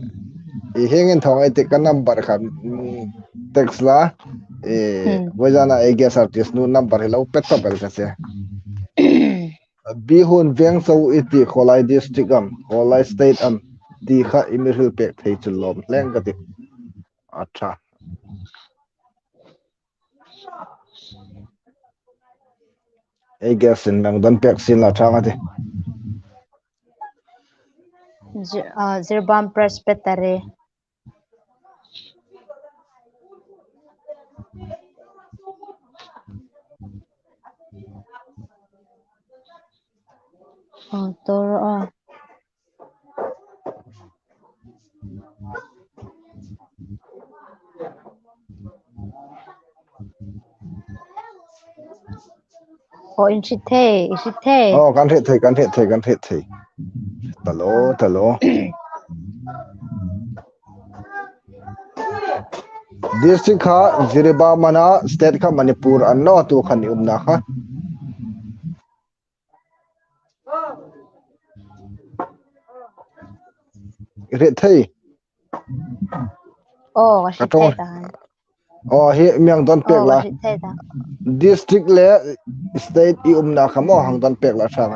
hengin thong ai ti kan number ka text la bojana ai guest artist nu number hello pet papel ka se bihun veng so iti kholai district am kholai state am ti kha imirhil pek thei chulom leng ka ti acha ai guest in mang don pek sin la thanga ti Zirbam Presbytery. Toro. Inchite. kan thei talo district kha Ziriba mana state kha Manipur anno tu khan umna kha ri thei hi myang don pek la district le state I umna khamo hang don pek la thang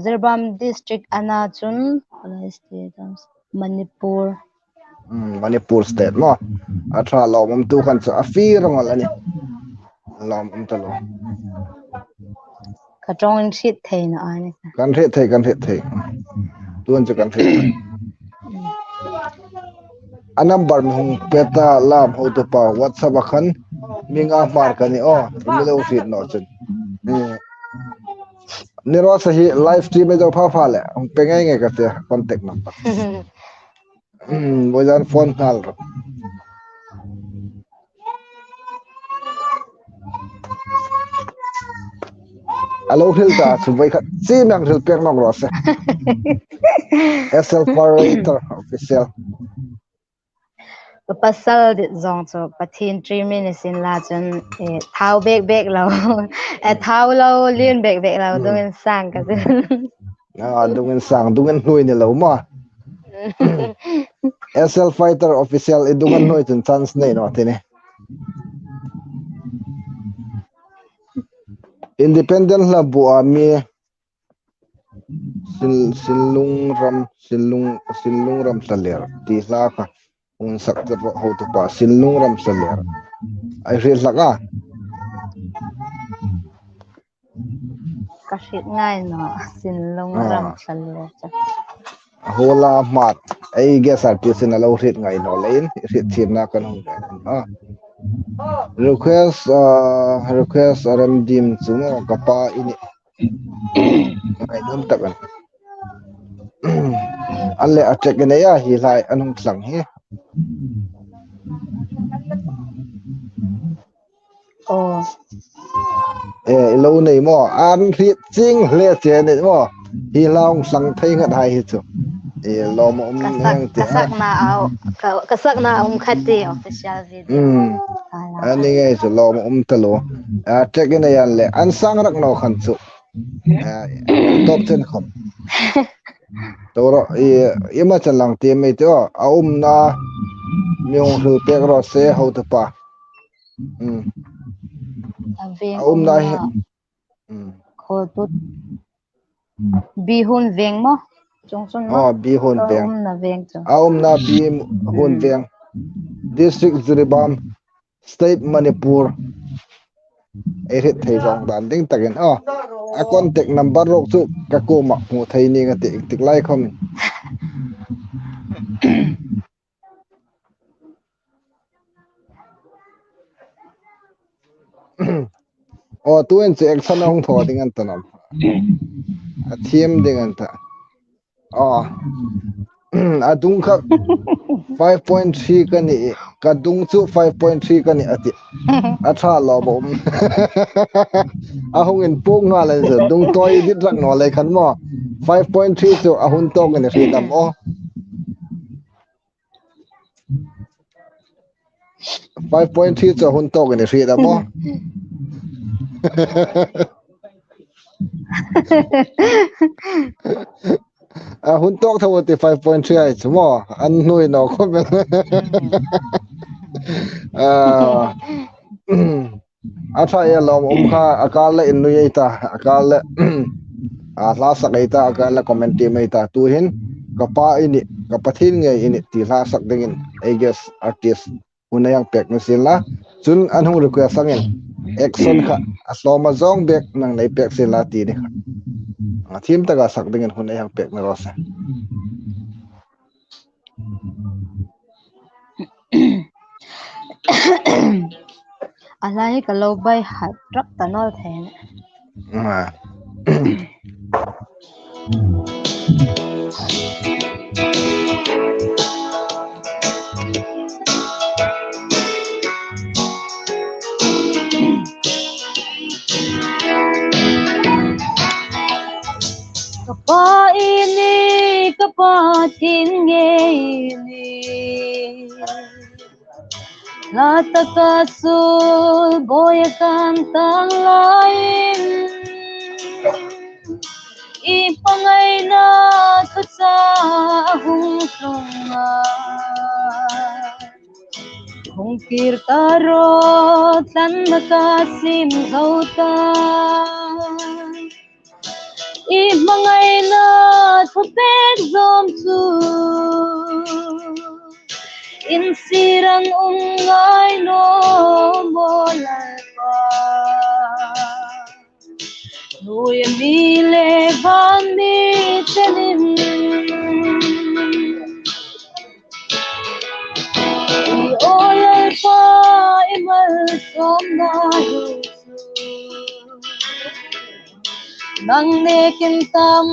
Zirbam district anachun Manipur Manipur state mo atra lom tu khan cha afir ngol ani lom talo katong shit thei na ani kan thei tuan cha kan thei anambar hung peta lam ho to pa whatsapp khan minga mar kani milo fit no chen niro sahi live stream e jo pha le pengai nge ka te contact number bojan phone nal ro alo hil ta chubai kha chi mang hil pek nok ro se SL Operator official pasal de zong cho pathin 3 minutes in la chen thau bek lo thau lo lien bek lo dungen sang ka dungen sang dungen hnui ne lo ma SL Fighter official idungan hnui chen chance nei no tine independent la bu ami silung ram saler ti la kha un sak te ho to pa silung ram saler ai rel laka kashit ngai no silung ram saler hola mat ai guess artist in alo rit ngai no lein rit thim na kan request ram dim chumo kapa ini ngai dum takan alle attack ne ya hi lai anung tlang hi lo nei mo an ri ching le che ne mo hi long sang thei ngat hai hi chu lo mo hang ti kasak na khati official video ani ngai chu lo mo talo attack ne yan le an sang rak no khan chu top 10 khom toro ima chalang te me to na myong hu pek ro se ho to pa na khol put bihun veng mo chungsun mo bihun veng na veng chu na bihun veng district Ziribam state Manipur eret thei rong dan ding taken a contact number rok chu ka ko ma mu thei ni nga tik lai khom tuen che action hong tho ding an tanam a thiem ding an ta adung kha 5.3 kani kadung chu 5.3 kani ati atha lo bom ahong in pok nga le dung toy dit rak no le khan mo 5.3 chu ahun to kani ri dam 5.3 cho hun to ni ri da mo hun to thaw ti 5.3 ai chmo an noi no ko be atha ya lom kha akal in nu ta akal la sakaita akal comment mai ta tu hin kapa ini kapathin nge ini ti la sak dingin I guess artist unayang pek na sila chun anhung request sangin action kha asloma zong bek nang nei pek sila ti ni kha thim taga sak dingin hunayang pek na rosa alai kalau bai hat rak tanol then kapa ini kapa tinge ini lata kasul goyakan tang lain ipangay na sa ahong tunga kung kirkarot lan nakasim gautan ipangay na tupet zomsu insiran ungay no molal pa nuya mile bandi tenim iolal pa imal somna nang nekin tam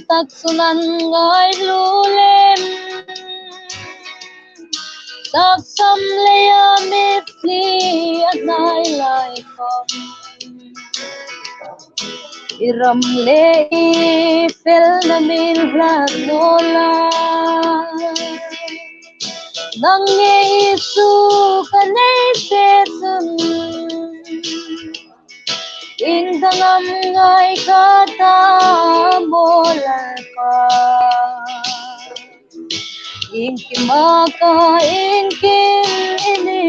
taksunan ngay lulem taksam leya misli at nailay kom iram le fel na milrag nola nang isu kanay sesun ingdangam ngay kata molal ka inki maka inkin ini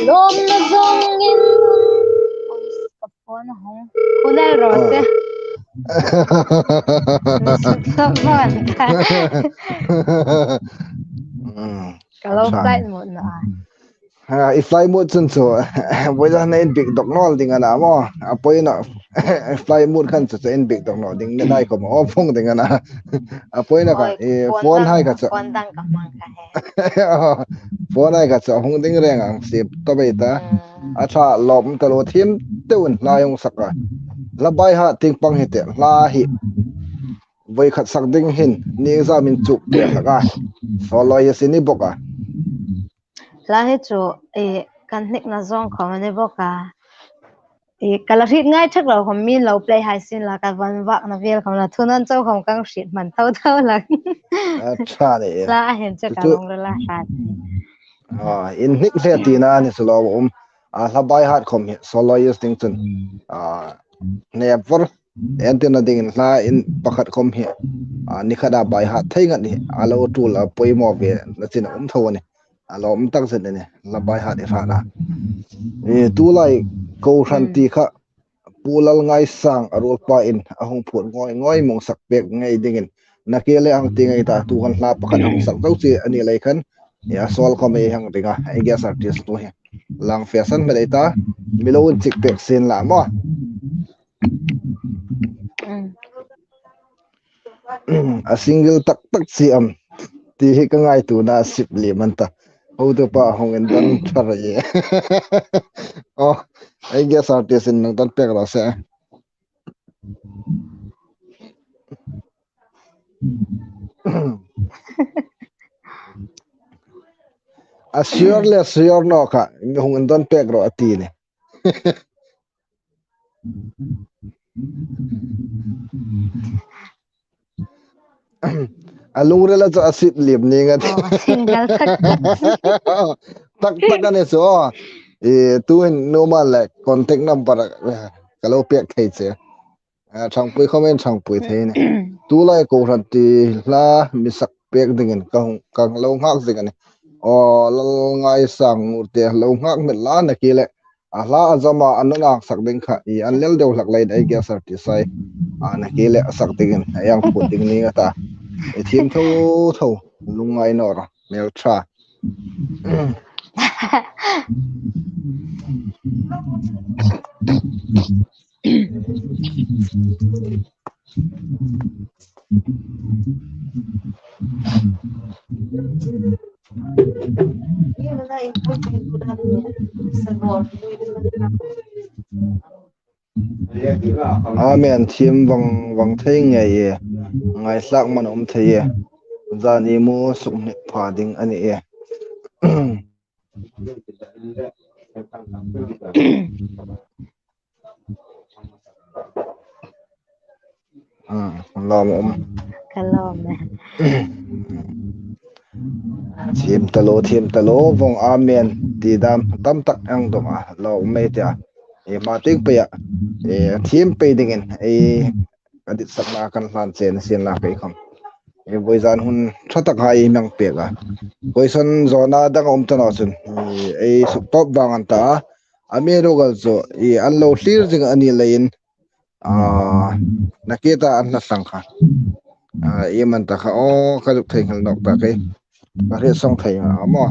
lom na zongin kapon hong kunay rote nasagsaban ka kalau flight mo na fly mode chun so boy da na in big dog nol ding ana mo apoi na fly mode khan chu in big dog nol ding na dai ko mo phong ding ana apoi na ka phone hai ka chu phone dang ka mang ka he phone hai ka chu hung ding reng ang sip to bai ta atha lom ta lo thim teun la yong saka la bai ha ting pang hi te la hi voi khat sak ding hin ni exam chup te laka solo yesini boka lahi chu kan nik na zong khomane boka kalarit ngai thak lo khom min lo play hai sin la ka van wak na vel khom la thunan chau khom kang shit man thau thau la acha le la hen cha ka long la hat in nik le ti na ni solo la bai hat khom hi solo yes ting chun ne por entina ding la in pakhat khom hi ni khada bai hat thai ngat ni alo tu la poimo ve na chin tho ni alo tak sen ne la bai hat ra na tu lai ko shanti kha pulal ngai sang arul pa in ahong phut ngoi mong sak pek ngai dingin nakele ang tingai ta tu kan la pakhat hong sak tau chi ani lai khan ya sol ko me hang dinga I guess artist to he lang fashion me dai ta milon chik pek sen la mo a single tak tak si ti hi ka ngai tu na sip li man ta ho to pa hong en dan thar ye oh I guess artist in nang tan pek ra se sure no ka hong en dan pek ro ati ne alung rela cha asit lip ni nga single tak tak tak tak ane so tu normal like contact number kalau pek thai che chang pui comment chang pui thai ne tu lai ko ran ti la mi sak pek dingin kang lo ngak dingani o lal ngai sang urte lo ngak me la na kile ala azama anana sak ding kha I an lel deu lak lai dai ge sar ti sai ana kile sak dingin ayang puting ni ata thim tho tho lungai nor mel tra amen thim wang thei ngai ye ngai sak man thei ye zani mo suk ne phading ani e lam kalom thiam talo vong amen ti dam tam tak ang dong lo mai tia ma tik pe ya thiam pe dingin adit sakna kan hlan chen sin la pe kham boizan hun thatak hai mang pe ga question zona dang tan chun suk top bang an ta amero gal zo an lo hlir jing ani lein naketa an na sangkha man ta kha o ka juk thei khal nok ta ke ka re song thei amo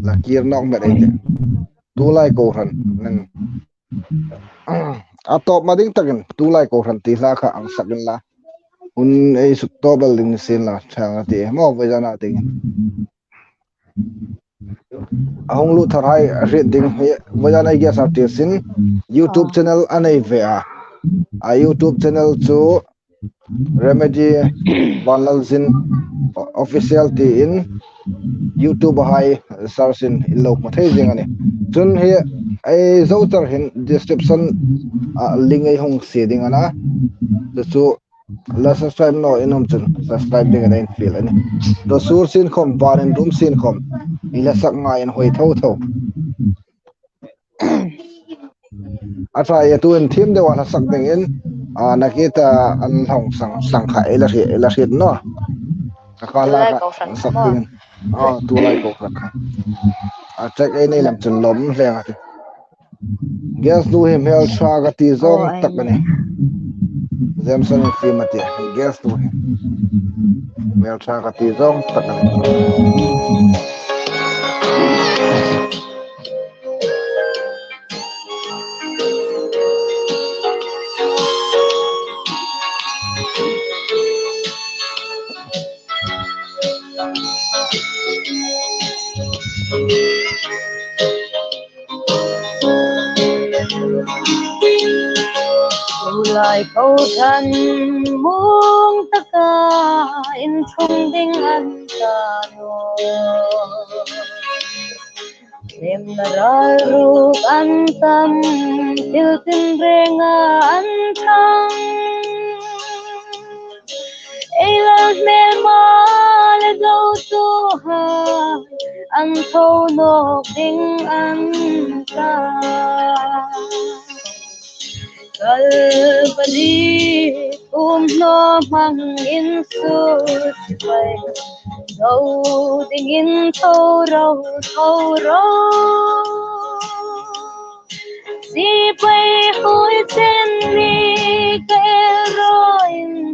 la kir nok ma dei tu lai ko ran nan top ma ding takin tu lai ko ran ti la kha ang sakin la un suk to bal ding sin la thang ti mo vai jana ting ahong lu tharai red ding vai jana ge sa ti sin YouTube channel anei ve a YouTube channel chu remedy banlalzin official ti in YouTube hai sarsin illo mathai jengani chun he zo tar hin description link ai hong setting ana chu la subscribe no inom chun subscribe ding ana in feel ani do sur sin khom barin room sin khom ila sak nga in hoi tho tho atra ya tu en thim de wala sak ding in nakita an hong sang kha ela ri no kakala sak ding tu lai ko rak check ai nei lam chun lom hleng ati gas du him hel sha ga ti zong tak ani Zamson filmati gas du him mel sha ga ti zong tak ani lại câu thân muốn tất cả in không đinh ăn cả đêm là ra ruột ăn tâm tiêu tin reng ăn thăng ấy là mẹ má là đâu tu hà ăn thâu nộp đinh ăn cả Kalbali no mang in su bay đâu dingin thâu râu si bay hoi ten mi ke roin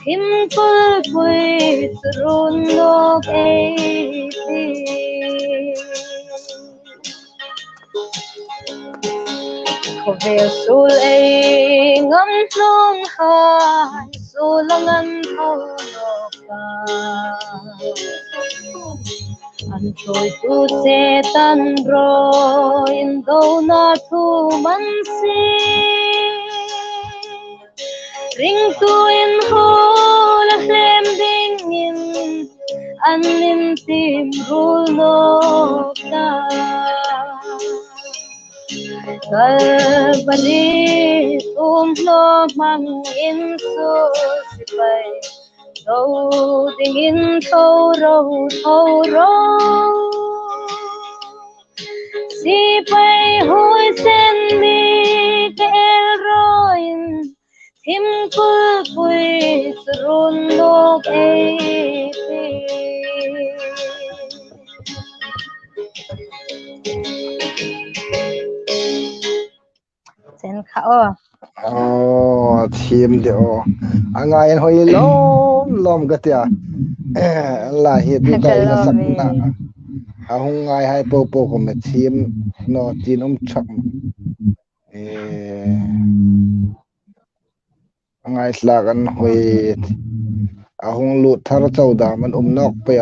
him kul pui trun no ke về sul ai ngắm nông hai sul ngân thâu nộp anh trôi tu se tan rồi đâu na thu man si ring tu in ho la lem ding in an nim tim ru no ta Kalbali no mang in su bay râu tình in thâu râu si bay hôi sen mi cái rồi thim cul cui run nok e sen khao team de angai hoi lom gatia la hi tu ta ina sakna ahung ngai hai po ko me team no tinum chak angai slagan hoi ahung lu thar chauda man nok pe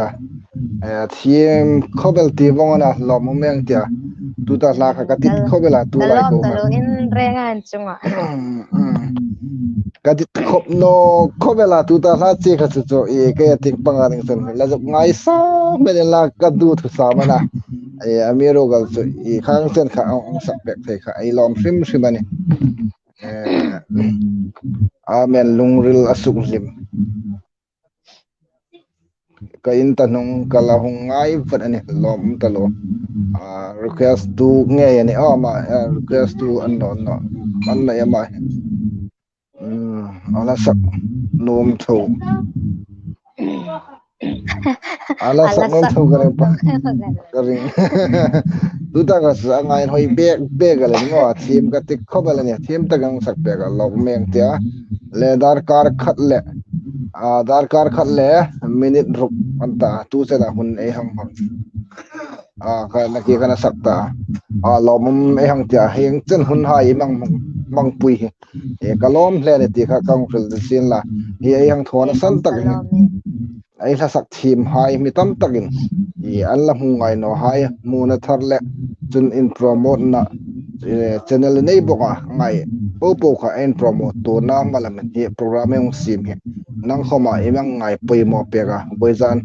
team khobel ti bongana lom meng tia tu ta la ka tit khobela tu lai ko talo in rengan chunga kadit khop no khobela tu ta la che kha chu e ke ting pangaring san la jop ngai sa me la ka du thu sa mana amiro gal chu e khang chen kha ong sak pek the kha ai lom sim simani amen lungril asuk lim ka in tanung kala hung ngai fat ani lom talo request to nge yani ma request to no man na ma ala sak nom tho ala sak nom tho gare pa garing tu ta ga sa ngai hoi be ga le ngo thim ka tik khobal ne thim ta gang sak pe ga log meng tia le dar kar khat le dar kar khat le minute ruk anta tu se da hun e hang hang ka na ki kana sakta lomum e hang tia heng chen hun hai mang pui e kalom hle ne ti kha kang khul sin la hi e hang thona san tak ai la sak thim hai mi tam takin i an la hungai no hai mu na thar le chun in promote na channel nei boka ngai po kha en promote to na malam hi program e sim he nang khoma emang ngai poi mo pega boizan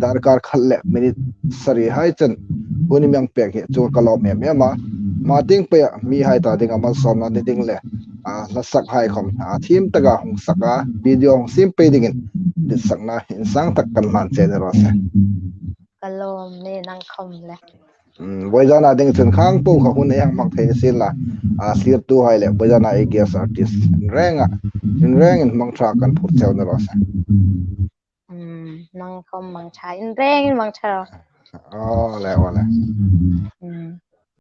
dar kar khalle minute sari hai chen huni mang pek he chu kalom me ma ting pe mi hai ta ding amal som na ding le la sak hai khom thim taga hong saka video hong sim pe ding in sakna insang tak kan man che ro se kalom ne nang khom le boizana ding chen khang po kha hun yang mang the sin la sir tu hai le boizana e guest artist reng in mang tra kan phut cheu na ro se nang khom mang cha in reng mang cha le wala